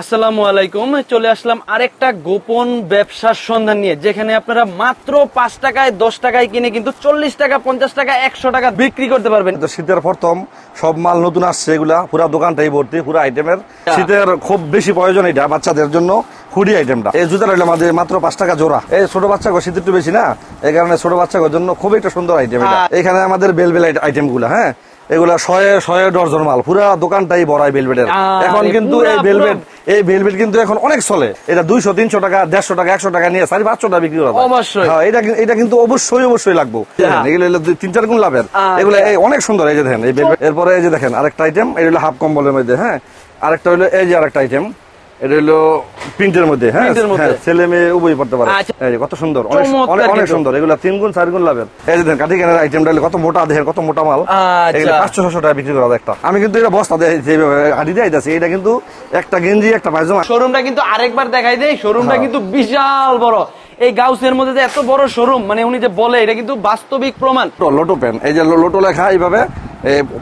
আসসালামু আলাইকুম, চলে আসলাম আরেকটা গোপন ব্যবসার সন্ধান নিয়ে, যেখানে আপনারা মাত্র 5 টাকায় 10 টাকায় কিনে কিন্তু 40 টাকা 50 টাকা 100 টাকা বিক্রি করতে পারবেন। শীতের প্রথম সব মাল নতুন আসছে, এগুলা পুরো দোকানটাই ভর্তি পুরো আইটেমের। শীতের খুব বেশি প্রয়োজন এটা বাচ্চাদের জন্য হুডি আইটেমটা। এই জুতা রইল আমাদের মাত্র 5 টাকা জোড়া। এই ছোট বাচ্চা শীত একটু বেশি না, এই কারণে ছোট বাচ্চাদের জন্য খুব একটা সুন্দর আইটেম এটা। এখানে আমাদের বেলবেল আইটেম গুলা, হ্যাঁ এগুলা 100 ডজন মাল, পুরা দোকানটাই ভরাই বেলবেটের। এখন কিন্তু এই বেলবেট কিন্তু এখন অনেক চলে। এটা 200-300 টাকা 150 টাকা 100 টাকা নিয়ে 400-500 টাকা বিক্রি করা যায়। হ্যাঁ এটা কিন্তু অবশ্যই লাগবে। এগুলো 3-4 গুণ লাভের। এগুলো অনেক সুন্দর। এই যে দেখেন এই বেলবেট। এরপরে এই যে দেখেন আরেকটা আইটেম, এটা হলো হাফ কম্বলের মধ্যে। হ্যাঁ আরেকটা হলো এই যে আরেকটা আইটেম, এটা হলো প্রিন্টের মধ্যে। হ্যাঁ ছেলে মেয়ে উভয় পড়তে পারে। কত সুন্দর, অনেক সুন্দর। এগুলা 3-4 গুণ লাভের। এই যে দেখেন কাঠি কেনার আইটেমটা কত মোটা, দেখেন কত মোটা মাল। এগুলো 500-600 টাকা বিক্রি করা একটা। আমি কিন্তু এটা বস্তা হাঁটি দিয়ে আইতাছি। এটা কিন্তু একটা গেঞ্জি একটা পায়জামা। শোরুমটা কিন্তু আরেকবার দেখাই দেয়, শোরুমটা কিন্তু বিশাল বড়। এই গাউসের মধ্যে যে এত বড় শোরুম, মানে উনি যে বলে এটা কিন্তু বাস্তবিক প্রমাণ। লোটো পেন, এই যে লোটো লেখা এইভাবে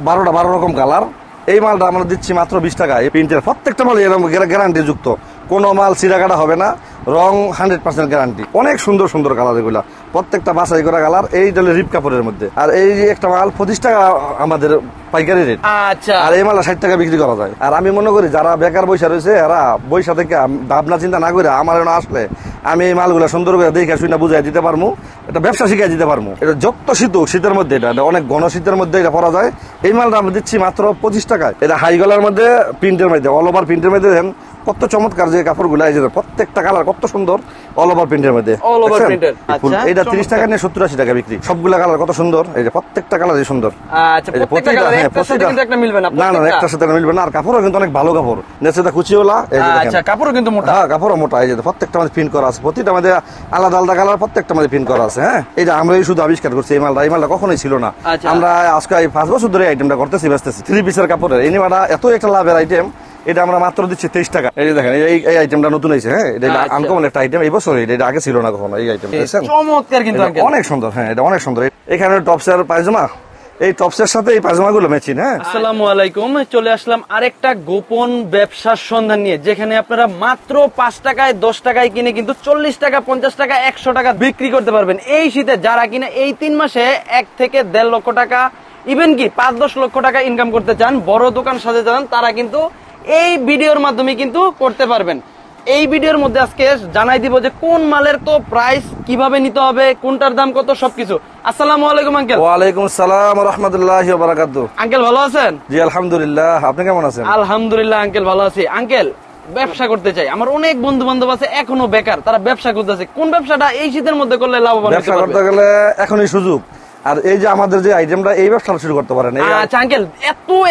12 রকম কালার। এই মালটা আমরা দিচ্ছি মাত্র 20 টাকা। এই প্রিন্টের প্রত্যেকটা মাল এরকম গ্যারান্টি যুক্ত, কোনো মাল চিরাকাটা হবে না, রং 100% গ্যারান্টি। অনেক সুন্দর সুন্দর কালার এগুলা, প্রত্যেকটা বাছাই করা কালার। এই হলো রিপ কাপড়ের মধ্যে। আর এই যে একটা মাল 25 টাকা আমাদের পাইকারি রেট। আচ্ছা, আর এই মালটা 60 টাকা বিক্রি করা যায়। আর আমি মনে করি যারা বেকার বৈশা রয়েছে, এরা বৈশা থেকে ভাবনা চিন্তা না করে আমার এখানে আসলে আমি এই মালগুলা সুন্দর করে দেখে শুনে বুঝাই দিতে পারবো, এটা ব্যবসা শিখাই দিতে পারবো। এটা যত শীতের মধ্যে, এটা অনেক ঘন শীতের মধ্যে এটা পরা যায়। এই মালটা আমরা দিচ্ছি মাত্র 25 টাকায়। এটা হাই গলার মধ্যে প্রিন্টের মধ্যে, অল ওভার প্রিন্টের মধ্যে। দেখেন কত চমৎকার যে কাপড়গুলো, এই যে প্রত্যেকটা কালার কত সুন্দর, অল ওভার প্রিন্টের মধ্যে। এটা 30 টাকা নিয়ে 70-80 টাকা বিক্রি। সবগুলা কালার কত সুন্দর, এই যে প্রত্যেকটা কালারই সুন্দর। একটার সাথে মিলবে না। আর কাপড়ও কিন্তু অনেক ভালো কাপড়, নেচেটা কুচিওলা। কাপড়ও কিন্তু মোটা। হ্যাঁ কাপড়ও মোটা। এই যে প্রত্যেকটা মধ্যে প্রিন্ট করা আছে, প্রতিটা মধ্যে আলাদা আলাদা কালার, প্রত্যেকটা মধ্যে প্রিন্ট করা আছে। হ্যাঁ এটা আমরাই শুধু আবিষ্কার করছি এই মালটা। এই মালটা কখনোই ছিল না। আমরা আজকে 5 বছর ধরে আইটেমটা করতেছি, বেচতেছি। 3 পিসের কাপড়ের এই মালটা এত একটা লাভের আইটেম। এটা আমরা মাত্র দিচ্ছি 23 টাকা। এই যে দেখেন এই আইটেমটা নতুন হয়েছে। হ্যাঁ এটা আনকমন একটা আইটেম, এই বছর এটা আগে ছিল না কখনো। এই আইটেম চমৎকার, কিন্তু অনেক সুন্দর। হ্যাঁ এটা অনেক সুন্দর। এখানে টপসের পায়জামা, এই টপসের সাথে এই পায়জামা গুলো ম্যাচিং। হ্যাঁ আসসালামু আলাইকুম, চলে আসলাম আরেকটা গোপন ব্যবসার সন্ধান নিয়ে, যেখানে আপনারা মাত্র 5 টাকায় 10 টাকায় কিনে কিন্তু 40 টাকা 50 টাকা 100 টাকা বিক্রি করতে পারবেন। এই শীতে যারা কিনা এই 3 মাসে 1 থেকে 1.5 লক্ষ টাকা, ইভেন কি 5-10 লক্ষ টাকা ইনকাম করতে চান, বড় দোকান সাজাতে চান, তারা কিন্তু এই ভিডিওর মাধ্যমে কিন্তু করতে পারবেন। এই ভিডিওর মধ্যে আজকে জানাই দিব যে কোন মালের তো প্রাইস, কিভাবে নিতে হবে, কোনটার দাম কত, সবকিছু। আসসালামু আলাইকুম আঙ্কেল। ওয়ালাইকুম আসসালাম ওয়া রাহমাতুল্লাহি ওয়া বারাকাতুহু। আঙ্কেল ভালো আছেন? জি আলহামদুলিল্লাহ, আপনি কেমন আছেন? আলহামদুলিল্লাহ আঙ্কেল ভালো আছি। আঙ্কেল ব্যবসা করতে চাই, আমার অনেক বন্ধু বান্ধব আছে এখনো বেকার, তারা ব্যবসা করতেছে। কোন ব্যবসাটা এই শীতের মধ্যে করলে লাভবান? ব্যবসা করতে গেলে এখনই সুযোগ। আর এই যে আমাদের যে আইটেমটা, এই ব্যবসাটা শুরু করতে পারেন। আচ্ছা আঙ্কেল,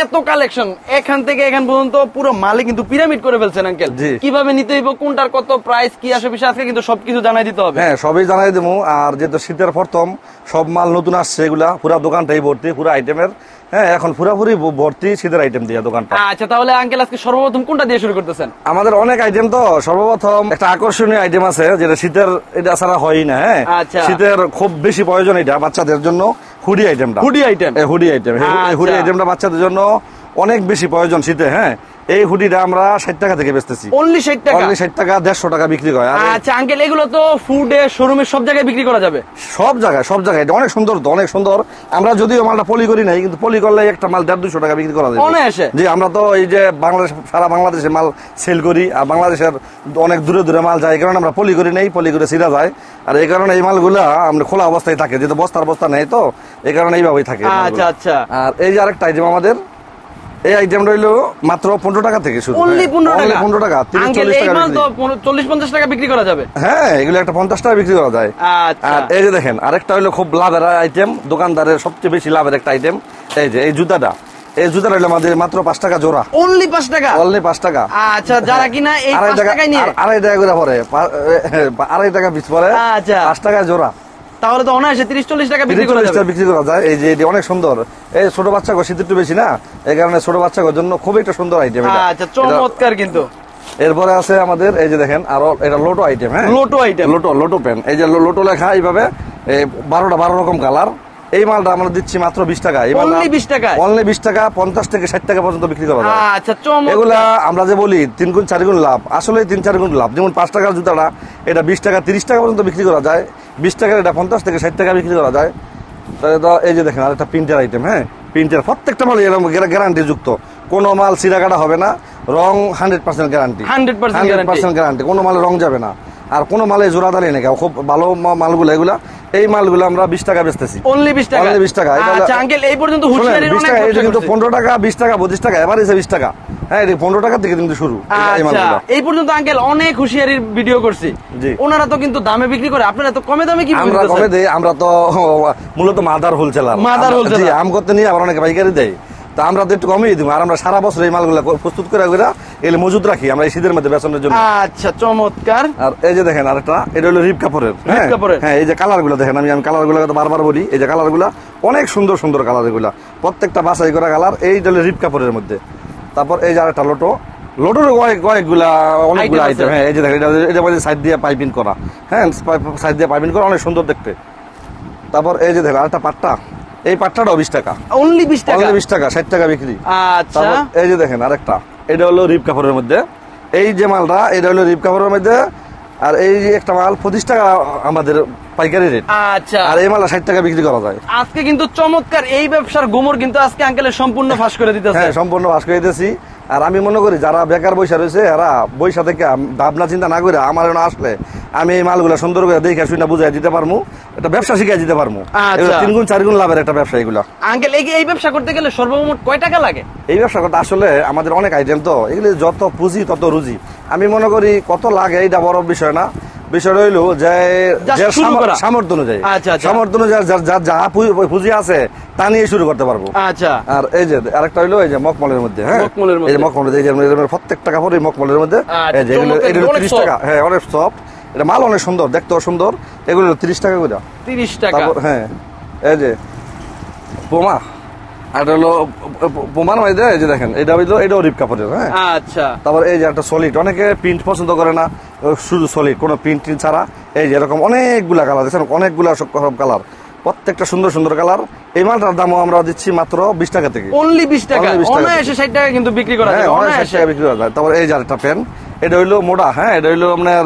এত কালেকশন, এখান থেকে এখান পর্যন্ত পুরো মালে কিন্তু পিরামিড করে ফেলছেন আঙ্কেল। কিভাবে নিতে হইব, কোনটার কত প্রাইস, কি আসে বিষয়, আজকে কিন্তু সবকিছু জানাই দিতে হবে। হ্যাঁ সবই জানাই দেবো। আর যেহেতু শীতের প্রথম সব মাল নতুন আসছে, এগুলা পুরো দোকানটাই ভর্তি পুরো আইটেমের। হ্যাঁ এখন পুরাপুরি ভর্তি শীতের আইটেম দিয়ে দোকানটা। আচ্ছা তাহলে আঙ্কেল আজকে সর্বপ্রথম কোনটা দিয়ে শুরু করতেছেন? আমাদের অনেক আইটেম, তো সর্বপ্রথম একটা আকর্ষণীয় আইটেম আছে, যেটা শীতের, এটা ছাড়া হয় না। হ্যাঁ শীতের খুব বেশি প্রয়োজন এটা বাচ্চাদের জন্য, হুডি আইটেমটা। হুডি আইটেমটা বাচ্চাদের জন্য অনেক বেশি প্রয়োজন শীতে। হ্যাঁ এই হুডিটা আমরা 60 টাকা থেকে বেচতেছি। অনলি 60 টাকা? অনলি 60 টাকা 150 টাকা বিক্রি হয়। আচ্ছা আঙ্কেল, এগুলো তো ফুডে শোরুমে সব জায়গায় বিক্রি করা যাবে? সব জায়গায়। এটা অনেক সুন্দর, অনেক সুন্দর। আমরা যদিও মালটা পলি করি নাই, কিন্তু পলি করলে একটা মাল 150-200 টাকা বিক্রি করা যায় অনায়াসে। জি আমরা তো এই যে বাংলাদেশ, সারা বাংলাদেশে মাল সেল করি। আর বাংলাদেশের অনেক দূরে দূরে মাল যায়, এই কারণে আমরা পলি করি নাই, পলি করে ছিঁড়া যায়। আর এই কারণে এই মালগুলা আমরা খোলা অবস্থায় থাকে, যেহেতু বস্তা নেই, তো এই কারণে এইভাবেই থাকে। আচ্ছা আচ্ছা। আর এই যে আরেকটা আইটেম আমাদের, এই আইটেমটা হইলো মাত্র 15 টাকা থেকে শুরু। অনলি 15 টাকা 40-50 টাকা বিক্রি করা যাবে। হ্যাঁ এগুলো একটা 50 টাকা বিক্রি করা যায়। আর এই যে দেখেন আরেকটা হইলো খুব লাভের আইটেম, দোকানদারের সবচেয়ে বেশি লাভের একটা আইটেম। এই যে এই জুতাটা, এই জুতা হইলো আমাদের মাত্র 5 টাকা জোড়া। অনলি 5 টাকা? অনলি 5 টাকা। আচ্ছা যারা কিনা এই 5 টাকায় নিয়ে 2.5 টাকা করে পড়ে, 2.5 টাকা পিস পড়ে। আচ্ছা 5 টাকা জোড়া, তাহলে তো অনায়াসে 30-40 টাকা বিক্রি করা যায়। এই যে এটি অনেক সুন্দর। এই ছোট বাচ্চা শীত একটু বেশি না, এই কারণে ছোট বাচ্চাদের জন্য খুব একটা সুন্দর আইটেম। আচ্ছা চমৎকার। কিন্তু এরপরে আছে আমাদের এই যে দেখেন আরো এটা লোটো আইটেম। হ্যাঁ লোটো আইটেম, লোটো পেন। এই যে লোটো লেখা এইভাবে 12 রকম কালার। এই মালটা আমরা দিচ্ছি মাত্র 20 টাকা। Only 20 টাকায়? অনলি 20 টাকা, 50 থেকে 60 টাকা পর্যন্ত বিক্রি করা যায়। আচ্ছা, চমৎকার। এগুলা আমরা যে বলি 3 গুণ 4 গুণ লাভ, আসলে 3-4 গুণ লাভ। যেমন 5 টাকার জুতাটা এটা 20 টাকা 30 টাকা পর্যন্ত বিক্রি করা যায়, 20 টাকার এটা 50 থেকে 60 টাকা বিক্রি করা যায়। তাহলে তো এই যে দেখেন আরেকটা প্রিন্টের আইটেম, হ্যাঁ প্রিন্টের প্রত্যেকটা মাল এরকম গ্যারান্টি যুক্ত, কোনো মাল ছিঁড়া কাটা হবে না, রং 100% গ্যারান্টি, 100% গ্যারান্টি, কোনো মালে রং যাবে না, আর কোনো মালে জোড়া দাঁড়িয়ে নেই। খুব ভালো মালগুলো এগুলা, এই মালগুলো আমরা 20 টাকা বেচতেছি, অনলি 20 টাকা। অনলি 20 টাকা। আচ্ছা আঙ্কেল, এই পর্যন্ত হুঁশিয়ারির 20 অনেক টাকা, এটা ব্যবসা কিন্তু করছে। 15 টাকা 20 টাকা 25 টাকা, এবার এসে 20 টাকা, হ্যাঁ এটা 15 টাকা থেকে কিন্তু শুরু এই আচ্ছা, মালগুলো। এই পর্যন্ত আঙ্কেল অনেক হুঁশিয়ারির ভিডিও করছি, জি। ওনারা তো কিন্তু দামে বিক্রি করে, আপনারা তো কমে দামে কি আমরা কমে দেই, আমরা তো মূলত মাদার হোলসেলার, জি। আম করতে নিয়ে আবার অনেকে পাইকারি দেয়, তা আমরা তো একটু কমিয়ে দিব। আর আমরা সারা বছর এই মালগুলো প্রস্তুত করে এগুলো মজুদ রাখি আমরা এই শীতের মধ্যে বেচনের জন্য। আচ্ছা, চমৎকার। আর এই যে দেখেন আরেকটা, এটা হলো রিপ কাপড়ের, হ্যাঁ এই যে কালার গুলো দেখেন, আমি কালার গুলো বারবার বলি, এই যে কালার গুলা অনেক সুন্দর সুন্দর কালার, এগুলা প্রত্যেকটা বাছাই করা কালার। এইটা হলো রিপ কাপড়ের মধ্যে। তারপর এই যে আরেকটা লোটোর কয়েকগুলা অনেকগুলো আইটেম, হ্যাঁ এই যে দেখেন এটা মধ্যে সাইড দিয়ে পাইপিং করা, হ্যাঁ সাইড দিয়ে পাইপিং করা, অনেক সুন্দর দেখতে। তারপর এই যে দেখেন আরেকটা পাট্টা, এই পাট্টাটাও 20 টাকা, অনলি 20 টাকা, অনলি 20 টাকা, 60 টাকা বিক্রি। আচ্ছা, এই যে দেখেন আরেকটা, এটা হলো রিপ কাপড়ের মধ্যে, এই যে মালটা এটা হলো রিপ কাপড়ের মধ্যে। আর এই যে একটা মাল 25 টাকা আমাদের পাইকারি রেট, আচ্ছা, আর এই মাল 60 টাকা বিক্রি করা যায়। আজকে কিন্তু চমৎকার এই ব্যবসার গোমর কিন্তু আজকে আঙ্কেলের সম্পূর্ণ ফাঁস করে দিতেছে। হ্যাঁ সম্পূর্ণ ফাঁস করে দিতেছি। আর আমি মনে করি যারা বেকার বৈশা রয়েছে এরা বৈশা থেকে ভাবনা চিন্তা না করে আমার এখানে আসলে আমি এই মালগুলো সুন্দর করে দেখে শুনে বুঝাই দিতে পারবো, এটা ব্যবসা শিখিয়ে দিতে পারবো। 3 গুণ 4 গুণ লাভের একটা ব্যবসা এগুলো। আঙ্কেল, এই ব্যবসা করতে গেলে সর্বমোট কয় টাকা লাগে? এই ব্যবসা করতে আসলে আমাদের অনেক আইটেম, তো এগুলি যত পুঁজি তত রুজি। আমি মনে করি কত লাগে এইটা বড় বিষয় না, বিষয় রইলো যে সামর্থ্য অনুযায়ী, সামর্থ্য অনুযায়ী যার যা পুঁজি আছে তা নিয়ে শুরু করতে পারবো। আচ্ছা, আর এই যে আরেকটা হইলো এই যে মকমলের মধ্যে, হ্যাঁ এই যে মকমলের, এই যে প্রত্যেকটা কাপড় এই মকমলের মধ্যে, এই যে এগুলো 30 টাকা, হ্যাঁ অনেক সফট, এটা মাল অনেক সুন্দর, দেখতেও সুন্দর, এগুলো 30 টাকা করে, 30 টাকা। হ্যাঁ এই যে পোমা, আর এটা হলো পোমার মধ্যে, এই যে দেখেন এটা হইলো এটাও রিপ কাপড়ের, হ্যাঁ আচ্ছা। তারপর এই যে একটা সলিড, অনেকে প্রিন্ট পছন্দ করে না, শুধু সলিড কোনো প্রিন্ট ছাড়া, এই যে এরকম অনেকগুলা কালার দেখছেন, অনেকগুলা সব কালার, প্রত্যেকটা সুন্দর সুন্দর কালার। এই মালটার দামও আমরা দিচ্ছি মাত্র 20 টাকা থেকে, অনলি 20 টাকা, অনায়াসে 60 টাকা কিন্তু বিক্রি করা যায়, অনায়াসে বিক্রি করা যায়। তারপর এই যে একটা পেন, এটা হইলো মোটা, হ্যাঁ এটা হইলো আপনার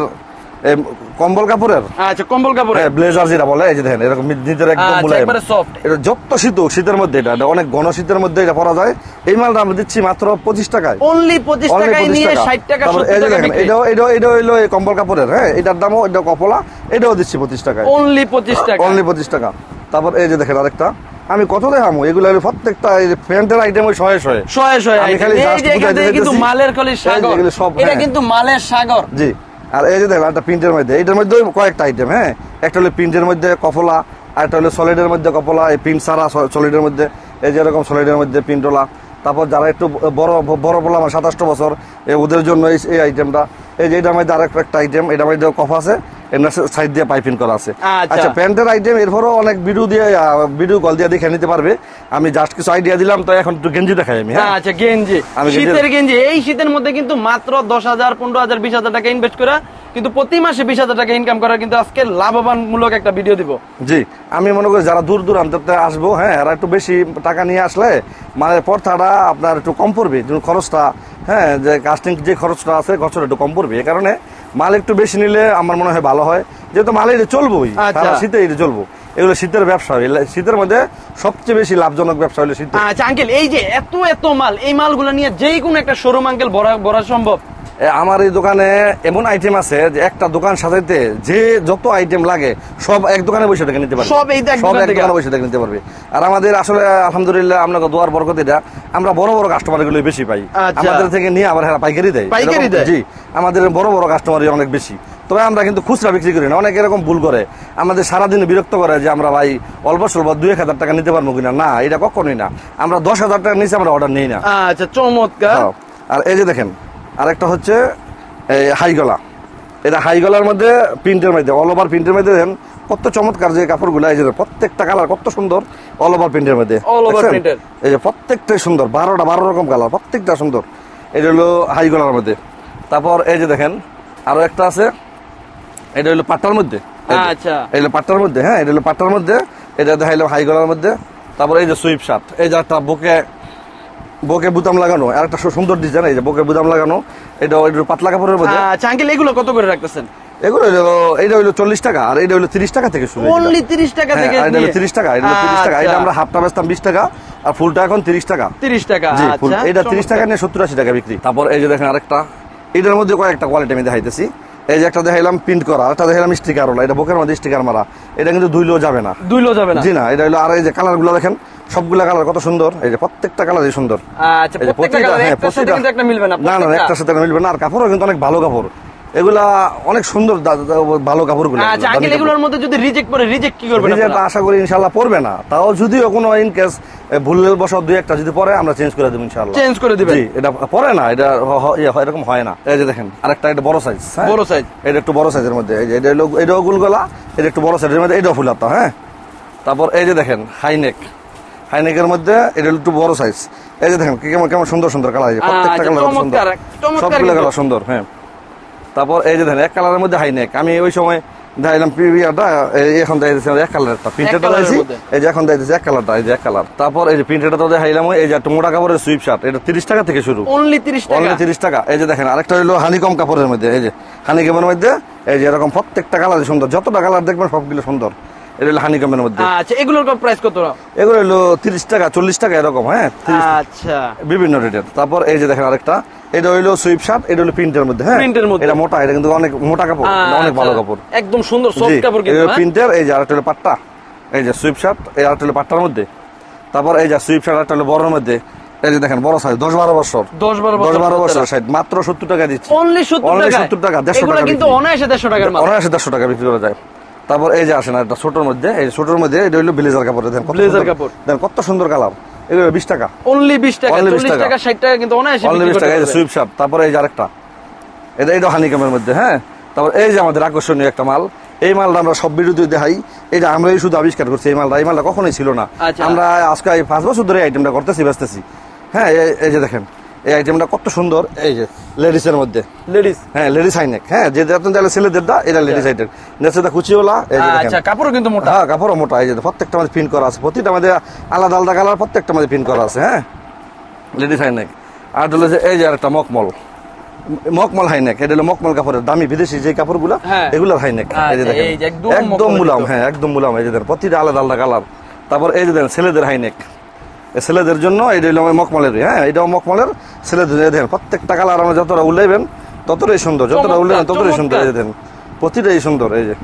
কম্বল কাপড়ের, আচ্ছা কম্বল কাপড়, হ্যাঁ ব্লেজার যেটা বলে, এই যে দেখেন এরকম নিচের একদম মুলায়ম, একবারে সফট। এটা যত শীতের মধ্যে, এটা অনেক ঘন শীতের মধ্যে এটা পরা যায়। এই মালটা আমরা দিচ্ছি মাত্র 25 টাকায়, অনলি 25 টাকায় নিয়ে 60 টাকা 70 টাকা বিক্রি। এটা হইলো এই কম্বল কাপড়ের, হ্যাঁ এটার দামও, এটা কপলা, এটাও দিচ্ছি 25 টাকায়, অনলি 25 টাকা, অনলি 25 টাকা। তারপর এই যে দেখেন আরেকটা, আমি কত দেখামো, এগুলো প্রত্যেকটা প্যান্টের আইটেম ওই 100 আমি খালি কিন্তু মালের কলি সাগর, এটা কিন্তু মালের সাগর, জি। আর এই যে দেখেন একটা প্রিন্টের মধ্যে, এইটার মধ্যে কয়েকটা আইটেম, হ্যাঁ একটা হলো প্রিন্টের মধ্যে কপলা, আর একটা হলো সলিডের মধ্যে কপলা, এই প্রিন্ট সারা সলিডের মধ্যে, এই যে এরকম সলিডের মধ্যে প্রিন্টওয়ালা। তারপর যারা একটু বড় বললাম 27 বছর, ওদের জন্য এই আইটেমটা, এই যে এটার মধ্যে আরেকটা একটা আইটেম, এটার মধ্যে কফ আছে, সাইড দিয়ে পাইপিং করা আছে। আচ্ছা প্যান্টের আইটেম, এরপরও অনেক ভিডিও কল দিয়ে দেখে নিতে পারবে। আমি জাস্ট কিছু আইডিয়া দিলাম, তো এখন একটু গেঞ্জি দেখাই আমি। আচ্ছা গেঞ্জি, শীতের গেঞ্জি, এই শীতের মধ্যে কিন্তু মাত্র 10,000 15,000 20,000 টাকা ইনভেস্ট করা, কিন্তু প্রতি মাসে 20,000 টাকা ইনকাম করার কিন্তু আজকে লাভবানমূলক একটা ভিডিও দিব। জি, আমি মনে করি যারা দূর দূরান্তে আসবো, হ্যাঁ এরা একটু বেশি টাকা নিয়ে আসলে মানে পড়তাটা আপনার একটু কম পড়বে, খরচটা, হ্যাঁ যে কাস্টিং যে খরচটা আছে খরচটা একটু কম পড়বে। এই কারণে মাল একটু বেশি নিলে আমার মনে হয় ভালো হয়, যেহেতু মাল এটা চলবোই, শীতে এটা চলবো, এগুলো শীতের ব্যবসা, শীতের মধ্যে সবচেয়ে বেশি লাভজনক ব্যবসা হলো শীত। আচ্ছা আঙ্কেল, এই যে এত মাল, এই মালগুলো নিয়ে যেই কোনো একটা শোরুম আঙ্কেল ভরা সম্ভব? আমার এই দোকানে এমন আইটেম আছে যে একটা দোকান সাজাইতে যে যত আইটেম লাগে সব এক দোকানে বসে থেকে নিতে পারবে, সব এক দোকানে বসে থেকে নিতে পারবে। আর আমাদের আসলে আলহামদুলিল্লাহ আপনাকে দোয়ার বরকত, এটা আমরা বড় কাস্টমার গুলো বেশি পাই, আমাদের থেকে নিয়ে আবার পাইকারি দেয়। জি, আমাদের বড় কাস্টমারই অনেক বেশি, তবে আমরা কিন্তু খুচরা বিক্রি করি না। অনেক এরকম ভুল করে, আমাদের সারাদিন বিরক্ত করে যে আমরা ভাই অল্প স্বল্প 2-1,000 টাকা নিতে পারবো কিনা, না এটা কখনোই না, আমরা 10,000 টাকা নিচে আমরা অর্ডার নিই না। আচ্ছা চমৎকার। আর এই যে দেখেন আরেকটা হচ্ছে এই হাইগলা, এটা হাইগলার মধ্যে প্রিন্টের মধ্যে, অল ওভার প্রিন্টের মধ্যে দেখেন কত চমৎকার যে কাপড়গুলো, এই যে প্রত্যেকটা কালার কত সুন্দর, অল ওভার প্রিন্টের মধ্যে, এই যে প্রত্যেকটাই সুন্দর, 12 রকম কালার, প্রত্যেকটা সুন্দর। এটা হলো হাইগলার মধ্যে। তারপর এই যে দেখেন আরো একটা আছে, এটা হলো পাট্টার মধ্যে, আচ্ছা এটা পাট্টার মধ্যে, হ্যাঁ এটা হলো পাট্টার মধ্যে। এটা দেখাইলাম হাই গলার মধ্যে। তারপর এই যে সুইপ শার্ট, এই যে একটা বুকে বুতাম লাগানো, আর একটা সুন্দর ডিজাইন, এই যে বুকে বুতাম লাগানো, এটা পাতলা কাপড়ের মধ্যে। আচ্ছা আঙ্কেল, এগুলো কত করে রাখতেছেন? এগুলো এটা হইলো 40 টাকা, আর এটা হইলো 30 টাকা থেকে শুরু। অনলি 30 টাকা থেকে? এটা হলো 30 টাকা, এটা হলো 30 টাকা। এটা আমরা হাফটা বেচতাম 20 টাকা, আর ফুলটা এখন 30 টাকা। 30 টাকা, জি, ফুল আচ্ছা। এটা 30 টাকা নিয়ে 70-80 টাকা বিক্রি। তারপর এই যে দেখেন আরেকটা, এটার মধ্যে কয়েকটা কোয়ালিটি আমি দেখাইতেছি। এই যে একটা দেখাইলাম প্রিন্ট করা, একটা দেখাইলাম স্টিকার ওলা, এটা বুকের মধ্যে স্টিকার মারা, এটা কিন্তু ধুইলেও যাবে না। ধুইলেও যাবে না? জি না। এটা হলো, আর এই যে কালার গুলো দেখেন, সবগুলা কালার কত সুন্দর, এই যে প্রত্যেকটা কালারই সুন্দর। আচ্ছা, প্রত্যেকটা কালার একটার সাথে কিন্তু একটা মিলবে না? না না, একটার সাথে মিলবে না। আর কাপড়ও কিন্তু অনেক ভালো কাপড়, এগুলা অনেক সুন্দর ভালো কাপড়গুলো। আচ্ছা আঙ্কেল, এগুলোর মধ্যে যদি রিজেক্ট পড়ে, রিজেক্ট কি করবেন? রিজেক্ট আশা করি ইনশাআল্লাহ পড়বে না, তাও যদিও কোনো ইন কেস ভুলের বশত দুই একটা যদি পড়ে আমরা চেঞ্জ করে দেব ইনশাআল্লাহ। চেঞ্জ করে দিবেন? জি, এটা পড়ে না, এটা এরকম হয় না। এই যে দেখেন আরেকটা, এটা বড় সাইজ, বড় সাইজ, এটা একটু বড় সাইজের মধ্যে। এই যে এটা হলো, এটাও গোল গলা, এটা একটু বড় সাইজের মধ্যে, এটাও ফুলাতা। হ্যাঁ, তারপর এই যে দেখেন হাইনেকের মধ্যে, এটা একটু বড় সাইজ। এই যে দেখেন কেমন কেমন সুন্দর সুন্দর কালার, প্রত্যেকটা কালার সুন্দর, সবগুলো কালার সুন্দর। হ্যাঁ, তারপর এই যে দেখেন এক কালারের মধ্যে হাইনেক, আমি ওই সময় দেখাইলাম প্রিভিয়াটা, এখন দেখাইতেছি এক কালারটা, প্রিন্টেডটা দেখাইছি, এই যে এখন দেখাইতেছি এক কালারটা, এই যে এক কালার। তারপর এই যে প্রিন্টেডটা তো দেখাইলাম, এই যে একটা মোটা কাপড়ের সুইপ শার্ট, এটা 30 টাকা থেকে শুরু। অনলি 30 টাকা? অনলি 30 টাকা। এই যে দেখেন আরেকটা হলো হানিকম কাপড়ের মধ্যে, এই যে হানিকমের মধ্যে, এই যে এরকম প্রত্যেকটা কালারই সুন্দর, যতটা কালার দেখবেন সবগুলো সুন্দর। এটা হলো হানিকমের মধ্যে। আচ্ছা, এগুলোর প্রাইস কত? এগুলো হলো 30 টাকা, 40 টাকা এরকম। হ্যাঁ, আচ্ছা, বিভিন্ন রেটের। তারপর এই যে দেখেন আরেকটা, এটা হইলো সুইপ শার্ট, এটা হলো প্রিন্টের মধ্যে। হ্যাঁ, প্রিন্টের মধ্যে, এটা মোটা, এটা কিন্তু অনেক মোটা কাপড়, অনেক ভালো কাপড়, একদম সুন্দর সফট কাপড় কিন্তু প্রিন্টের। এই যে আরেকটা হলো পাট্টা, এই যে সুইপ শার্ট, এই আরেকটা হলো পাট্টার মধ্যে। তারপর এই যে সুইপ শার্ট আরেকটা হলো বড়র মধ্যে, এই যে দেখেন বড় সাইজ, 10-12 বছর, 10-12 বছর সাইজ, মাত্র 70 টাকা দিচ্ছি। অনলি 70 টাকা? 150 টাকা কিন্তু অনায়াসে 150 টাকার মাল, অনায়াসে 150 টাকা বিক্রি করা যায়। তারপর এই যে আসেন একটা ছোটর মধ্যে, এই ছোটর মধ্যে এটা হলো ব্লেজার কাপড়, দেখেন ব্লেজার কাপড়, দেখেন কত সুন্দর কালার। এগুলো 20 টাকা, অনলি 20 টাকা, 40 টাকা 60 টাকা কিন্তু অনায়াসে অনলি 20 টাকা। এই যে সুইপ শার্ট, তারপর এই যে আরেকটা, এটা হানিকমের মধ্যে। হ্যাঁ, তারপর এই যে আমাদের আকর্ষণীয় একটা মাল, এই মালটা আমরা সব ভিডিওতে দেখাই, এটা আমরাই শুধু আবিষ্কার করছি। এই মালটা কখনোই ছিল না, আমরা আজকে 5 বছর ধরে এই আইটেমটা করতেছি, বেচতেছি। হ্যাঁ, এই যে দেখেন এই আইটেমটা কত সুন্দর, এই যে লেডিসের মধ্যে, লেডিস। হ্যাঁ, লেডিস হাইনেক। হ্যাঁ, যে ছেলেদেরটা, এটা লেডিস আইটেম, নেচেটা কুচিওয়ালা। এই যে দেখেন, আচ্ছা, কাপড়ও কিন্তু মোটা। হ্যাঁ, কাপড়ও মোটা। এই যে প্রত্যেকটা মধ্যে প্রিন্ট করা আছে, প্রতিটা মধ্যে আলাদা আলাদা কালার, প্রত্যেকটা মধ্যে প্রিন্ট করা আছে। হ্যাঁ, লেডিস হাইনেক। আর হলো যে এই যে আরেকটা মকমল হাইনেক, এটা হলো মকমল কাপড়ের, দামি বিদেশি যে কাপড়গুলো, এগুলোর হাইনেক। এই যে দেখেন একদম মুলাম। হ্যাঁ, একদম মুলাম। এই যে দেখেন প্রতিটা আলাদা আলাদা কালার। তারপর এই যে দেখেন ছেলেদের হাইনেক, ছেলেদের জন্য এটা হলো মকমলের। হ্যাঁ, এটাও মকমলের, ছেলেদের। দেখেন প্রত্যেকটা কালার আমরা যতটা উল্লাইবেন ততটাই সুন্দর, যতটা উল্লাইবেন ততটাই সুন্দর। এই যে দেখেন প্রতিটাই সুন্দর, এই যে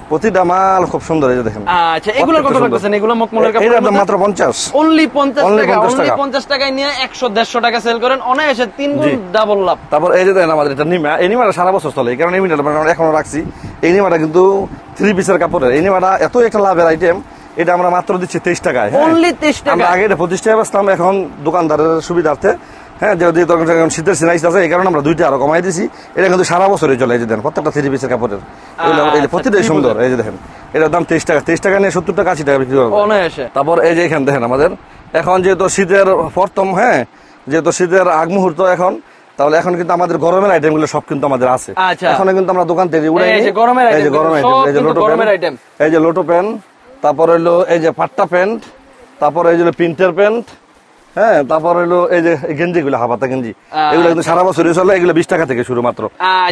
প্রতিটা মাল খুব সুন্দর। এই যে দেখেন। আচ্ছা, এগুলো কত রাখতেছেন? এগুলো মকমলের কাপড়, এটা মাত্র 50, অনলি 50 টাকা। অনলি 50 টাকায় নিয়ে 100-150 টাকা সেল করেন, অনায়াসে 3 গুণ ডাবল লাভ। তারপর এই যে দেখেন আমাদের এটা নিমা, এই নিমাটা সারা বছর চলে, কারণ এই নিমাটা আমরা এখনো রাখছি। এই নিমাটা কিন্তু 3 পিসের কাপড়ের, এই নিমাটা এত একটা লাভের আইটেম, এটা আমরা মাত্র দিচ্ছি 23 টাকায়। অনলি 23 টাকা। আমরা আগে এটা 25 টাকা বেচতাম, এখন দোকানদারের সুবিধার্থে, হ্যাঁ, যেহেতু শীতের সিনাইস আছে, এই কারণে আমরা 2টা আরো কমাই দিছি। এটা কিন্তু সারা বছরই চলে। এই যে দেখেন প্রত্যেকটা 3 পিসের কাপড়ের, এই যে প্রতিটাই সুন্দর। এই যে দেখেন এটার দাম 23 টাকা, 23 টাকা নিয়ে 70 টাকা 80 টাকা বিক্রি করবো অনায়াসে। তারপর এই যে এখানে দেখেন আমাদের এখন যেহেতু শীতের প্রথম, হ্যাঁ, যেহেতু শীতের আগ মুহূর্ত এখন, তাহলে এখন কিন্তু আমাদের গরমের আইটেম গুলো সব কিন্তু আমাদের আছে। এখন কিন্তু আমরা দোকান থেকে উড়াই, এই যে গরমের আইটেম, এই যে লোটো প্যান্ট, এই যে লোটো প্যান্ট, তারপর হইলো এই যে পাট্টা প্যান্ট, তারপর এই যে প্রিন্টের প্যান্ট। হ্যাঁ, তারপর হইলো এই যে গেঞ্জি গুলো, হাফাতা গেঞ্জি, এগুলো কিন্তু সারা বছরই চলে। এগুলো 20 টাকা থেকে শুরু, মাত্র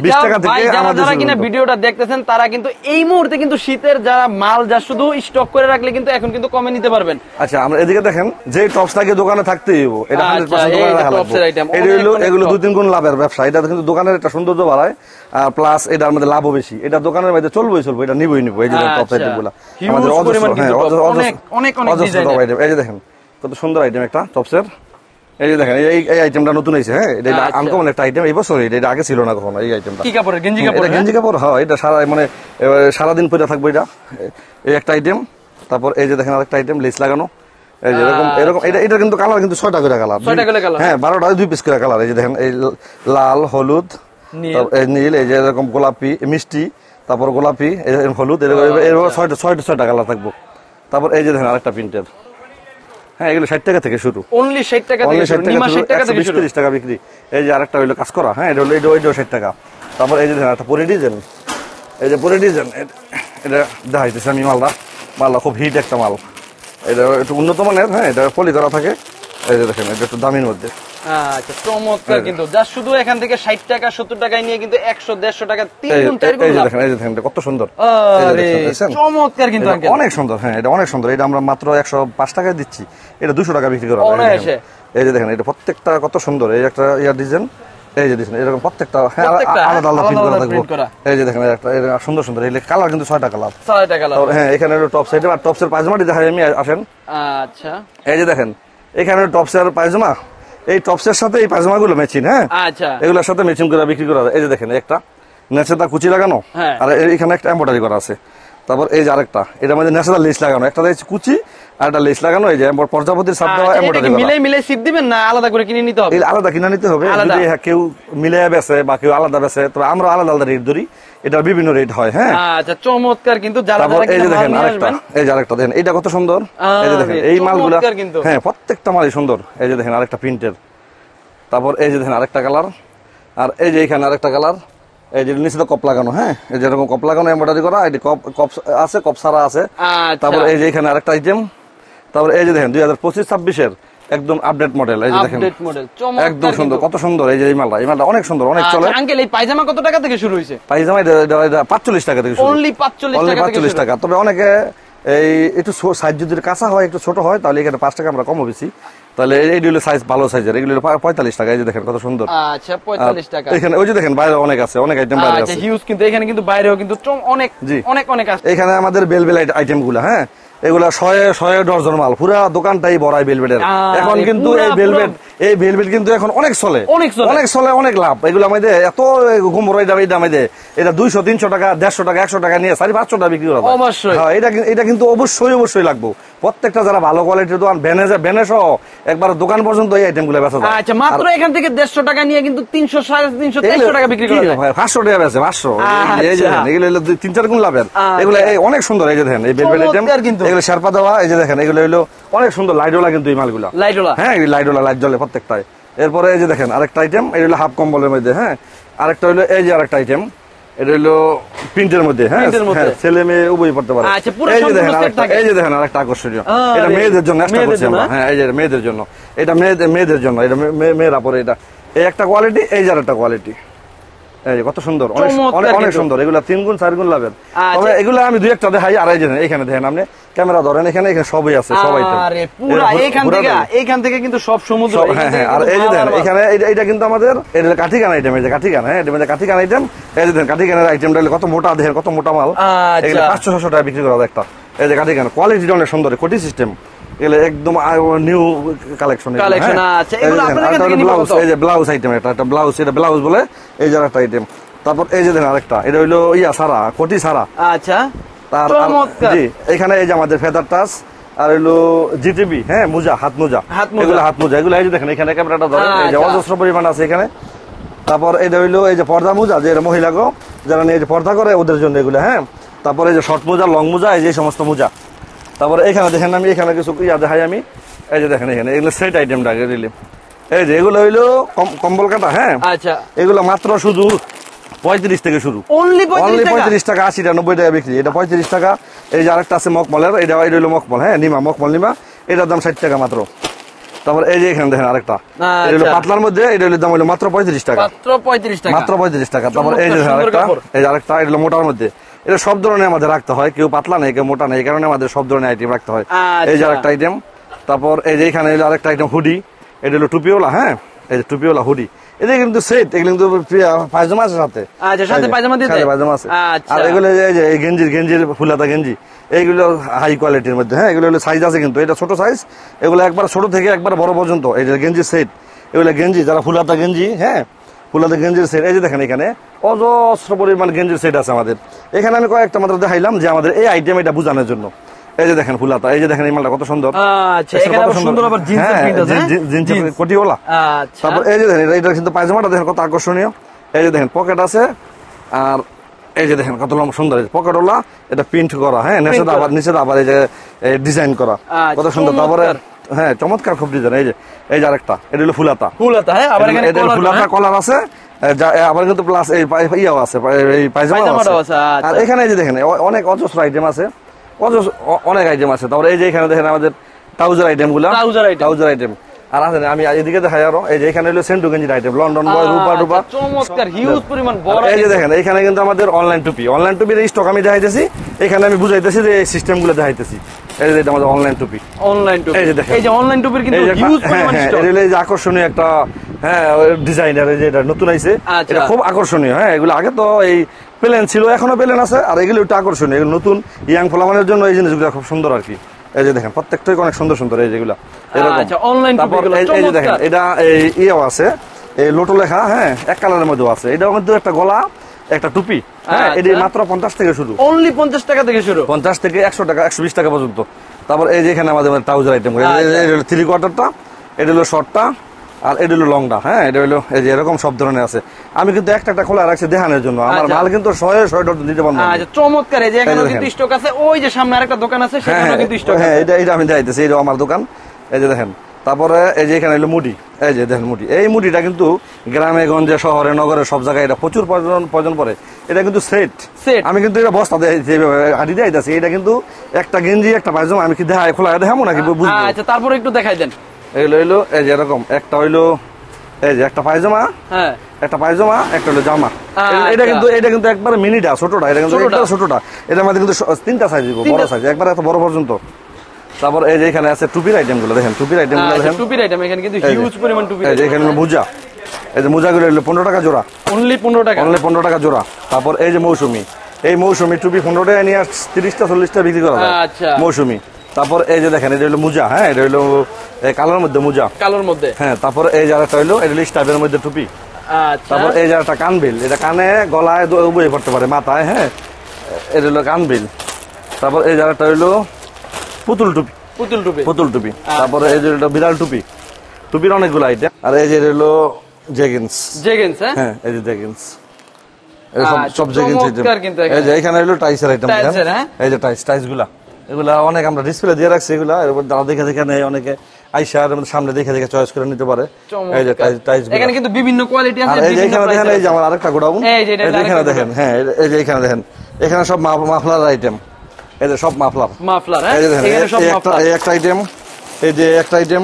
20 টাকা থেকে। যারা কিনা ভিডিওটা দেখতেছেন তারা কিন্তু এই মুহূর্তে কিন্তু শীতের যারা মাল যা শুধু স্টক করে রাখলে কিন্তু এখন কিন্তু কমে নিতে পারবেন। আচ্ছা, আমরা এদিকে দেখেন যে টপসটাকে দোকানে থাকতেই হবে, এটা 100% দোকানে রাখা লাগবে। এগুলো 2-3 গুণ লাভের ব্যবসা। এটা কিন্তু দোকানের একটা সৌন্দর্য বাড়ায়, আর প্লাস এটার মধ্যে লাভও বেশি। এটা দোকানের মধ্যে চলবে, এটা নিবই। এই যে টপস আইটেম গুলো আমাদের অনেক আইটেম। এই যে দেখেন কত সুন্দর আইটেম একটা টপসের। এই যে দেখেন এই আইটেমটা নতুন হয়েছে। হ্যাঁ, এটা আনকমন একটা আইটেম, এই বছর এটা আগে ছিল না কখনো। এই আইটেমটা কি কাপড়ের? গেঞ্জি কাপড়। এটা গেঞ্জি কাপড়। হ্যাঁ, এটা সারা মানে সারাদিন পরে থাকবে এটা। এই একটা আইটেম। তারপর এই যে দেখেন আরেকটা আইটেম, লেস লাগানো। এই যে এরকম এটা কিন্তু কালার কিন্তু 6টা করে কালার, 6টা করে কালার। হ্যাঁ, 12টায় 2 পিস করে কালার। এই যে দেখেন এই লাল, হলুদ, নীল, এই যে এরকম গোলাপি, মিষ্টি, তারপর গোলাপি, হলুদ, এরকম 6টা কালার থাকবো। তারপর এই যে দেখেন আরেকটা প্রিন্টের। হ্যাঁ, এগুলো 60 টাকা থেকে শুরু, অনলি 60 টাকা থেকে শুরু, নিমা 60 টাকা থেকে শুরু, 30 টাকা বিক্রি। এই যে আরেকটা হইলো কাজ করা। হ্যাঁ, এটা 60 টাকা। তারপর এই যে দেখেন একটা পরে ডিজাইন, এই যে পরে ডিজাইন, এটা দেখাইতেছি আমি মালটা। মালটা খুব হিট একটা মাল, এটা একটু উন্নত মানের, হ্যাঁ এটা পলি করা থাকে। এই যে দেখেন এটা একটু দামির মধ্যে। আচ্ছা চমৎকার, কিন্তু যা শুধু এখান থেকে 60 টাকা 70 টাকায় নিয়ে কিন্তু 100-150 টাকা 3 গুণ 4 গুণ। এই যে দেখেন, এই যে দেখেন এটা কত সুন্দর, আরে চমৎকার কিন্তু আঙ্কেল, অনেক সুন্দর। হ্যাঁ এটা অনেক সুন্দর, এটা আমরা মাত্র 105 টাকায় দিচ্ছি, এটা 200 টাকা বিক্রি করা। এই যে দেখেন এটা প্রত্যেকটা কত সুন্দর, এই একটা ইয়ার ডিজাইন, এই যে দেখেন এরকম প্রত্যেকটা আলাদা আলাদা প্রিন্ট করা থাকবে। এই যে দেখেন একটা সুন্দর সুন্দর, এই কালার কিন্তু 6টা কালার। হ্যাঁ এখানে টপ সাইডে আর টপসের পায়জামাটি দেখাই আমি, আসেন। আচ্ছা এই যে দেখেন এখানে টপসের পায়জামা, এই টপসের সাথে এই পায়জামা গুলো ম্যাচিং, হ্যাঁ আচ্ছা এগুলোর সাথে ম্যাচিং করে বিক্রি করা। এই যে দেখেন একটা নেচেদা কুচি লাগানো, আর এখানে একটা এমব্রয়ডারি করা আছে। তারপর এই যে আরেকটা, এটা মধ্যে নেচেদা লেস লাগানো, একটা কুচি আর একটা লেস লাগানো। এই যে প্রজাপতির সাপ দেওয়া এমব্রয়ডারি করা। মিলে সিপ দিবেন না আলাদা করে কিনে নিতে হবে? আলাদা কিনে নিতে হবে, যদি কেউ মিলে বেচে বা কেউ আলাদা বেচে, তবে আমরা আলাদা আলাদা রেট ধরি, এটা বিভিন্ন রেট হয়। হ্যাঁ আচ্ছা চমৎকার, কিন্তু এই যে দেখেন আরেকটা, এই যে আরেকটা দেখেন এটা কত সুন্দর। এই যে দেখেন এই মালগুলা, হ্যাঁ প্রত্যেকটা মালই সুন্দর। এই যে দেখেন আরেকটা প্রিন্টের, তারপর এই যে দেখেন আরেকটা কালার, আর এই যে এখানে আরেকটা কালার। এই যে নিচে তো কপ লাগানো, হ্যাঁ এই যে এরকম কপ লাগানো এমব্রয়ডারি করা, এই কপ আছে, কপ সারা আছে। তারপর এই যে এখানে আরেকটা আইটেম। তারপর এই যে দেখেন 2025-26-এর একদম আপডেট মডেল। এই যে দেখেন একদম সুন্দর, কত সুন্দর। এই যে এই মালটা অনেক সুন্দর, অনেক চলে। আঙ্কেল এই পায়জামা কত টাকা থেকে শুরু হয়েছে? পায়জামা এটা 45 টাকা থেকে শুরু, অনলি 45 টাকা। তবে অনেকে এই একটু সাইজ যদি কাঁচা হয়, একটু ছোট হয়, তাহলে এখানে 5 টাকা আমরা কমও বেশি। তাহলে এইগুলো সাইজ ভালো সাইজের, এগুলো 45 টাকা। এই যে দেখেন কত সুন্দর। আচ্ছা 45 টাকা। এখানে ওই যে দেখেন বাইরে অনেক আছে, অনেক আইটেম বাইরে আছে। আচ্ছা হিউজ, কিন্তু এখানে কিন্তু বাইরেও কিন্তু অনেক অনেক অনেক আছে। এখানে আমাদের বেলবেল আইটেম গুলা, হ্যাঁ এগুলা 100 ডজন মাল, পুরা দোকানটাই ভরাই বেলবেটের। এখন কিন্তু এই বেলবেট কিন্তু এখন অনেক চলে, অনেক লাভ। এগুলো আমাদের এত গুমরাই দামে দেয়, এটা 200-300 টাকা, 150 টাকা, 100 টাকা নিয়ে 400-500 টাকা বিক্রি করা। হ্যাঁ এটা কিন্তু অবশ্যই লাগবে। প্রত্যেকটা যারা ভালো কোয়ালিটির দোকান বেনেস একবার দোকান পর্যন্ত এই আইটেম গুলো বেচা যায়। আচ্ছা মাত্র এখান থেকে 150 টাকা নিয়ে কিন্তু 300-350-400 টাকা বিক্রি করা যায়। 500 টাকা বেচে, 500। এই যে এগুলো 3-4 গুণ লাভের। এগুলো অনেক সুন্দর। এই যে দেখেন এই বেলবেট আইটেম, এগুলো শেরপা দেওয়া। এই যে দেখেন এগুলো হলো অনেক সুন্দর, লাইটওয়ালা কিন্তু এই মালগুলা, হ্যাঁ লাইটওয়ালা, লাইট জ্বলে প্রত্যেকটাই। এরপরে এই যে দেখেন আরেকটা আইটেম, এটা হলো হাফ কম্বলের মধ্যে, হ্যাঁ আরেকটা হলো এই যে আরেকটা আইটেম, এটা হলো প্রিন্টের মধ্যে, হ্যাঁ ছেলে মেয়ে উভয় পড়তে পারে। এই যে দেখেন আরেকটা আকর্ষণীয়, এটা মেয়েদের জন্য এক্সট্রা করছি আমরা। হ্যাঁ এই যে মেয়েদের জন্য, এটা মেয়েদের জন্য, এটা মেয়েরা পরে। এটা এই একটা কোয়ালিটি, এই যে আরেকটা কোয়ালিটি। এই কত সুন্দর, অনেক সুন্দর। এগুলা 3 গুণ 4 গুণ লাভের। তবে এগুলো আমি 2-1টা দেখাই। আর এই যে এখানে দেখেন, আপনি ক্যামেরা ধরেন, এখানে সবই আছে, সব আইটেম। আরে পুরো এইখান থেকে কিন্তু সব সমুদ্র। হ্যাঁ আর এই যে দেখেন এখানে এটা কিন্তু আমাদের এটা কাঠিগান আইটেম। এই যে কাঠিগান, হ্যাঁ এটা মানে কাঠিগান আইটেম। এই যে দেখেন কাঠিগানের আইটেমটা কত মোটা, দেখেন কত মোটা মাল। এগুলো 500-600 টাকা বিক্রি করা একটা। এই যে কাঠিগান কোয়ালিটিটা অনেক সুন্দর, কোটি সিস্টেম, এগুলো একদম নিউ কালেকশন। এই যে ব্লাউজ আইটেম, এটা ব্লাউজ, এটা ব্লাউজ বলে। এই যে একটা আইটেম। তারপর এই যে দেখেন আরেকটা, এটা হইলো সারা, কোটি সারা। আচ্ছা জি এখানে এই যে আমাদের ফেদার টাচ, আর হইলো জিটিবি, হ্যাঁ মোজা, হাত মোজা, এগুলো হাত মোজা। এগুলো এই যে দেখেন এখানে ক্যামেরাটা ধরেন, এই যে অজস্র পরিমাণ আছে এখানে। তারপর এটা হইলো এই যে পর্দা মোজা, যে মহিলা গো যারা নিয়ে পর্দা করে ওদের জন্য এগুলো, হ্যাঁ। তারপরে এই যে শর্ট মোজা, লং মোজা, এই যে সমস্ত মোজা। তারপরে এখানে দেখেন আমি এখানে কিছু দেখাই আমি। এই যে দেখেন এখানে এগুলো সেট আইটেমটা দিলাম। এই যে এগুলো হইলো কম্বল কাটা, হ্যাঁ আচ্ছা এগুলো মাত্র শুধু 35 থেকে শুরু, অনলি 35 টাকা, 80-90 টাকা বিক্রি। এটা 35 টাকা। এই যে আরেকটা আছে মকমলের, এটা হইলো মকমল, হ্যাঁ মকমল নিমা, এটার দাম 60 টাকা মাত্র। তারপর এই যে এখানে দেখেন আরেকটা, এটা হলো পাতলার মধ্যে, এটা হলো দাম হলো মাত্র 35 টাকা, মাত্র 35 টাকা। তারপর এই যে আরেকটা, এই যে আরেকটা, এটা হলো মোটার মধ্যে। এটা সব ধরনের আমাদের রাখতে হয়, কেউ পাতলা নেই কেউ মোটা নেই, এই কারণে আমাদের সব ধরনের আইটেম রাখতে হয়। এই যে আরেকটা আইটেম। তারপর এই যে এখানে আরেকটা আইটেম হুডি, এটা হলো টুপিওয়ালা, হ্যাঁ এই যে টুপিওয়ালা হুডি। এটা কিন্তু সেট, এগুলো কিন্তু পায়জামা আছে সাথে, পায়জামা আছে। আর এগুলো এই গেঞ্জির ফুলাতা গেঞ্জি, এইগুলো হাই কোয়ালিটির মধ্যে, হ্যাঁ এগুলো হলো সাইজ আছে কিন্তু, এটা ছোট সাইজ, এগুলো একবার ছোট থেকে একবার বড় পর্যন্ত। এই যে গেঞ্জির সেট, এগুলো গেঞ্জি যারা ফুলাতা গেঞ্জি, হ্যাঁ ফুলাতা গেঞ্জির সেট। এই যে দেখেন এখানে অজস্র পরিমাণ গেঞ্জির সেট আছে আমাদের এখানে। আমি কয়েকটা মাত্র দেখাইলাম যে আমাদের এই আইটেম এটা বোঝানোর জন্য। এই যে দেখেন ফুলাতা, এই যে দেখেন এই মালটা কত সুন্দর, কোটিওয়ালা। তারপর এই যে দেখেন এটা কিন্তু পায়জামাটা দেখেন কত আকর্ষণীয়। এই যে দেখেন পকেট আছে, আর এই যে দেখেন কত সুন্দর পকেটওয়ালা, এটা প্রিন্ট করা, হ্যাঁ নিচে আবার এই যে ডিজাইন করা, কত সুন্দর। তারপরে হ্যাঁ চমৎকার খুব ডিজাইন। এই যে আরেকটা, এটা হলো ফুলাতা, হ্যাঁ ফুলাতা কলার আছে, আবার কিন্তু প্লাস এই ইয়াও আছে, এই পায়জামা আছে। আর এখানে এই যে দেখেন অনেক অজস্র আইটেম আছে। অনেক আইটেম আছে। তারপরে এই যে এখানে দেখেন আমাদের ট্রাউজার আইটেম গুলা, ট্রাউজার আইটেম। আর আছে আমি এদিকে দেখাই আরো, এই যে এখানে হলো সেন্টু গেঞ্জির আইটেম, লন্ডন বয়, রূপা টুপা, চমৎকার হিউজ পরিমাণ বড়। এই যে দেখেন এখানে কিন্তু আমাদের অনলাইন টুপির স্টক আমি দেখাইতেছি, এখানে আমি বুঝাইতেছি যে এই সিস্টেম গুলো দেখাইতেছি। এই যে আমাদের অনলাইন টুপি, এই যে দেখেন, এই যে অনলাইন টুপির কিন্তু হিউজ পরিমাণ স্টক। এই যে আকর্ষণীয় একটা ডিজাইনার, এই যে এটা নতুন আইছে, এটা খুব আকর্ষণীয়। হ্যাঁ, এগুলো আগে তো এই প্লেন ছিল, এখনো প্লেন আছে, আর এগুলো একটু আকর্ষণীয়, এগুলো নতুন ইয়াং ফলামানের জন্য এই জিনিসগুলো খুব সুন্দর আর কি। এই যে দেখেন প্রত্যেকটাই অনেক সুন্দর সুন্দর, এই যেগুলা এরকম। তারপর এই যে দেখেন এটা ইয়েও আছে, এই লোটো লেখা, হ্যাঁ, এক কালারের মধ্যেও আছে। এটাও কিন্তু একটা গলা, একটা টুপি, হ্যাঁ, এটি মাত্র 50 থেকে শুরু, অনলি 50 টাকা থেকে শুরু, 50 থেকে 100 টাকা 120 টাকা পর্যন্ত। তারপর এই যে এখানে আমাদের ট্রাউজার আইটেম, থ্রি কোয়ার্টারটা, এটা হলো শর্টটা, আর এটা হলো লংটা। হ্যাঁ, এটা হলো এই যে এরকম সব ধরনের আছে। আমি কিন্তু একটা খোলা রাখছি দেখানোর জন্য, আমার মাল কিন্তু 100 ডজন দিতে পারবো। আচ্ছা, চমৎকার। এই যে এখানে কিন্তু স্টক আছে, ওই যে সামনে আরেকটা দোকান আছে, সেখানেও কিন্তু স্টক আছে। হ্যাঁ, এটা আমি দেখাইতেছি, এটা আমার দোকান। এই যে দেখেন, তারপরে এই যে এখানে হলো মুড়ি, এই যে দেখেন মুড়ি। এই মুড়িটা কিন্তু গ্রামে গঞ্জে শহরে নগরে সব জায়গায় এটা প্রচুর প্রয়োজন পড়ে। এটা কিন্তু সেট, আমি কিন্তু এটা বস্তা হাঁটি দেখাইতেছি। এটা কিন্তু একটা গেঞ্জি একটা পায়জামা, আমি কি দেখাই খোলা দেখাবো নাকি? আচ্ছা, তারপরে একটু দেখাই দেন। এগুলো হইলো এই যে এরকম, একটা হইলো এই যে একটা পায়জামা, হ্যাঁ, একটা পায়জামা, একটা হলো জামা। এটা কিন্তু একবার মিনিটা ছোটটা, এটা কিন্তু ছোটটা। এটার মধ্যে কিন্তু 3টা সাইজ দিব, বড় সাইজ একবার এত বড় পর্যন্ত। তারপর এই যে এখানে আছে টুপির আইটেম গুলো, দেখেন টুপির আইটেম গুলো দেখেন, টুপির আইটেম এখানে কিন্তু হিউজ পরিমাণ টুপি। এই যে এখানে মোজা, এই যে মোজাগুলো হলো 15 টাকা জোড়া, অনলি 15 টাকা জোড়া। তারপর এই যে মৌসুমী, এই মৌসুমী টুপি 15 টাকা নিয়ে 30টা 40টা বিক্রি করা যায়। আচ্ছা, মৌসুমী। তারপর এই যে দেখেন, এটা হলো মোজা, হ্যাঁ, এটা হলো কালোর মধ্যে মোজা, কালোর মধ্যে, হ্যাঁ। তারপর এই যারাটা হইলো এটা হলো স্টাইপের মধ্যে টুপি। আচ্ছা, তারপর এই যারাটা কানবিল, এটা কানে গলায় উভয়ে পড়তে পারে, মাথায়, হ্যাঁ, এটা হলো কানবিল। তারপর এই যারাটা হইলো পুতুল টুপি। তারপরে এই যে বিড়াল টুপি, টুপির অনেকগুলো আইটেম। আর এই যে হলো জেগিন্স, হ্যাঁ, এই যে জেগিন্স, সব জেগিন্স আইটেম। এই যে এখানে হলো টাইসের আইটেম, এই যে টাইস গুলা, এগুলা অনেক আমরা ডিসপ্লে দিয়ে রাখছি। এগুলা যারা দেখে নেয়, অনেকে আইসার সামনে দেখে চয়েস করে নিতে পারে। এই যে টাইস, এখানে কিন্তু বিভিন্ন কোয়ালিটি আছে। এই যে এখানে দেখেন, এই যে আমার আরেকটা গোডাউন, এই যে এখানে দেখেন, হ্যাঁ, এই যে এখানে দেখেন, এখানে সব মাফলার আইটেম, এই যে সব মাফলার, এই যে দেখেন, এই একটা আইটেম, এই যে একটা আইটেম।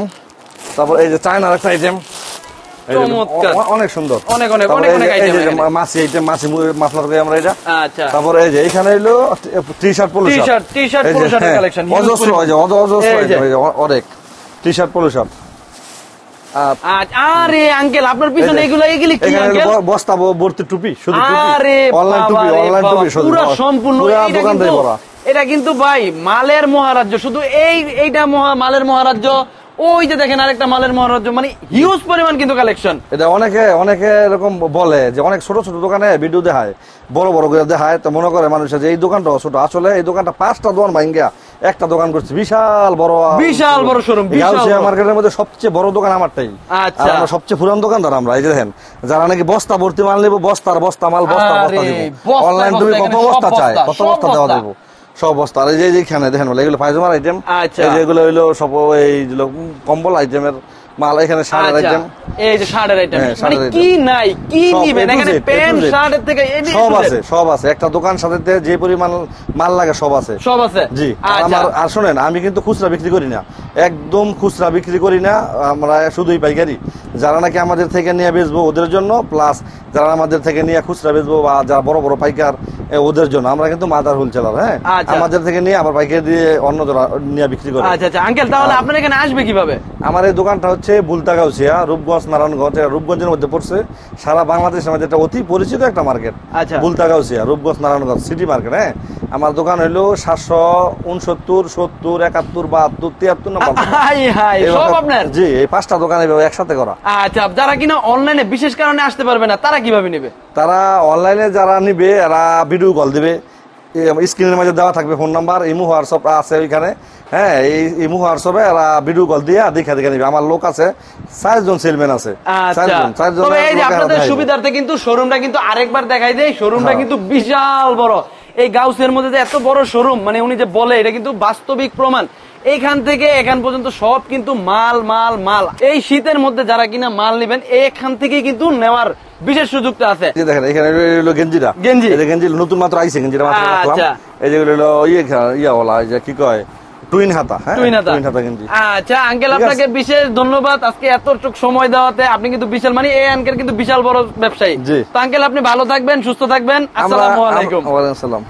তারপর এই যে চায়নার একটা আইটেম, অনেক সুন্দর, অনেক মাছি আইটেম, মাছি মাফলার করি আমরা এটা। আচ্ছা, তারপর এই যে এখানে হলো টি-শার্ট পোলো কালেকশন, অজস্র অনেক টি-শার্ট পোলো শার্ট। আরে আঙ্কেল, আপনার পিছনে এগুলো কি আঙ্কেল? বস্তা ভর্তি টুপি, শুধু টুপি, অনলাইন টুপি পুরো সম্পূর্ণ। এটা কিন্তু ভাই মালের মহারাজ্য, শুধু এইটা মালের মহারাজ্য। ওই যে দেখেন আরেকটা মালের মহারাজ্য, মানে হিউজ পরিমাণ কিন্তু কালেকশন। এটা অনেকে এরকম বলে যে অনেক ছোট ছোট দোকানে ভিডিও দেখায়, বড় বড় করে দেখায়, তো মনে করে মানুষ যে এই দোকানটা ছোট। আসলে এই দোকানটা 5টা দোকান ভাঙ্গা একটা দোকান করছে, বিশাল বড় শোরুম। মার্কেটের মধ্যে সবচেয়ে বড় দোকান আমারটাই। আচ্ছা, আমরা সবচেয়ে পুরান দোকানদার আমরা। এই যে দেখেন, যারা নাকি বস্তা ভর্তি মাল নেবো, বস্তার বস্তা মাল, বস্তা দিব। অনলাইন তুমি কত বস্তা চায়, কত বস্তা দেওয়া দেবো, সব বস্তা। আর এই যে এখানে দেখেন, এগুলো পায়জামার আইটেম, এগুলো হইলো সব এই কম্বল আইটেমের মাল। এখানে শার্টের আইটেম, এই যে শার্টের আইটেম, মানে কি নাই কি নিবেন এখানে, প্যান্ট শার্টের থেকে সব আছে। একটা দোকান সাথে যে পরিমাণ মাল লাগে সব আছে। জি। আর শুনেন, আমি কিন্তু খুচরা বিক্রি করি না, একদম খুচরা বিক্রি করি না, আমরা শুধুই পাইকারি। যারা নাকি আমাদের থেকে নিয়ে বেচবো ওদের জন্য, প্লাস যারা আমাদের থেকে নিয়ে খুচরা বেচবো বা যারা বড় বড় পাইকার ওদের জন্য। আমরা কিন্তু মাদার হোলসেলার, হ্যাঁ, আমাদের থেকে নিয়ে আবার পাইকারি দিয়ে অন্য যারা নিয়ে বিক্রি করে। আচ্ছা আঙ্কেল, তাহলে আপনার এখানে আসবে কিভাবে? আমার এই দোকানটা হচ্ছে বুলতাগাউছিয়া, রূপগঞ্জ নারায়ণগঞ্জ, রূপগঞ্জের মধ্যে পড়ছে। সারা বাংলাদেশের মধ্যে একটা অতি পরিচিত একটা market, Bultagausia, Rupganj Narayanganj city market. হ্যাঁ, আমার দোকান হইলো 769, 70, 71, 72, 73 নম্বর। জি, এই 5টা দোকান একসাথে করা। আচ্ছা, যারা কিনা অনলাইনে বিশেষ কারণে আসতে পারবে না, তারা কিভাবে নেবে? তারা অনলাইনে যারা নিবে, এরা ভিডিও কল দিবে, স্ক্রিনের মধ্যে দেওয়া থাকবে ফোন নাম্বার, ইমো হোয়াটসঅ্যাপ আছে ওইখানে। হ্যাঁ, এই ইমো হোয়াটসঅ্যাপে এরা ভিডিও কল দিয়ে দেখে নিবে। আমার লোক আছে, 4 জন সেলম্যান আছে। আপনাদের সুবিধার্থে কিন্তু শোরুমটা কিন্তু আরেকবার দেখাই দেয়। শোরুমটা কিন্তু বিশাল বড়। এই গাউসের মধ্যে যে এত বড় শোরুম, মানে উনি যে বলে, এটা কিন্তু বাস্তবিক প্রমাণ। এইখান থেকে এখান পর্যন্ত সব কিন্তু মাল মাল মাল। এই শীতের মধ্যে যারা কিনা মাল নেবেন এখান থেকে কিন্তু নেওয়ার বিশেষ সুযোগটা আছে। এই যে দেখেন এখানে হলো গেঞ্জিটা, গেঞ্জি। এই যে গেঞ্জি নতুন মাত্র আইছে, গেঞ্জিটা মাত্র রাখলাম। আচ্ছা। এই যে হলো ইয়াওয়ালা, এই যে কি কয় টুইন হাতা, হ্যাঁ টুইন হাতা গেঞ্জি। আচ্ছা আঙ্কেল, ঠিক আছে। আপনাকে বিশেষ ধন্যবাদ আজকে এতটুকু সময় দেওয়াতে। আপনি কিন্তু বিশাল মানে এই আঙ্কেল কিন্তু বিশাল বড় ব্যবসায়ী। জি। তো আঙ্কেল আপনি ভালো থাকবেন, সুস্থ থাকবেন। আসসালামু আলাইকুম। ওয়ালাইকুম আসসালাম।